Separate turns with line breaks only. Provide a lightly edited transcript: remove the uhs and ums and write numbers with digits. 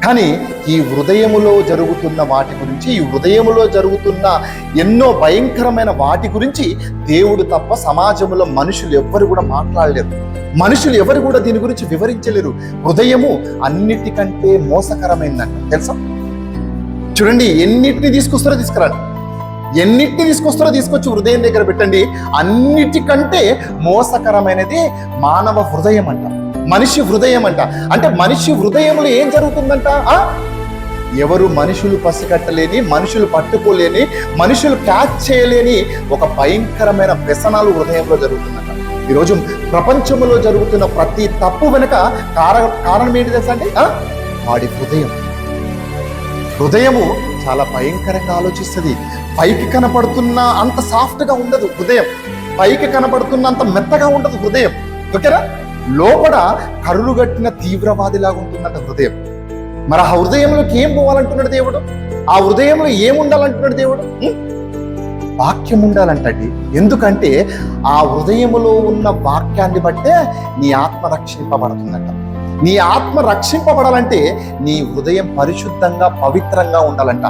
కానీ ఈ హృదయములో జరుగుతున్న వాటి గురించి, ఈ హృదయములో జరుగుతున్న ఎన్నో భయంకరమైన వాటి గురించి దేవుడు తప్ప సమాజంలో మనుషులు ఎవ్వరు కూడా మాట్లాడలేరు. మనుషులు ఎవరు కూడా దీని గురించి వివరించలేరు. హృదయము అన్నిటికంటే మోసకరమైందంట, తెలుసా? చూడండి, ఎన్నిటిని తీసుకురండి, ఎన్నిటిని తీసుకొచ్చి హృదయం దగ్గర పెట్టండి. అన్నిటికంటే మోసకరమైనది మానవ హృదయం అంట, మనిషి హృదయం అంట. అంటే మనిషి హృదయంలో ఏం జరుగుతుందంట? ఎవరు మనుషులు పసిగట్టలేని, మనుషులు పట్టుకోలేని, మనుషులు క్యాచ్ చేయలేని ఒక భయంకరమైన వ్యసనాలు హృదయంలో జరుగుతుందంట. ఈరోజు ప్రపంచంలో జరుగుతున్న ప్రతి తప్పు వెనుక కారణం ఏంటి తెలుసా అండి? వాడి హృదయము చాలా భయంకరంగా ఆలోచిస్తుంది. పైకి కనపడుతున్న అంత సాఫ్ట్గా ఉండదు హృదయం, పైకి కనపడుతున్నంత మెత్తగా ఉండదు హృదయం, ఓకేనా? లోపల కరులుగట్టిన తీవ్రవాదిలాగా ఉంటుందంట హృదయం. మరి ఆ హృదయంలోకి ఏం పోవాలంటున్నాడు దేవుడు? ఆ హృదయంలో ఏముండాలంటున్నాడు దేవుడు? వాక్యం ఉండాలంటండి. ఎందుకంటే ఆ హృదయములో ఉన్న వాక్యాన్ని బట్టే నీ ఆత్మ రక్షింపబడుతుందంట. నీ ఆత్మ రక్షింపబడాలంటే నీ హృదయం పరిశుద్ధంగా, పవిత్రంగా ఉండాలంట.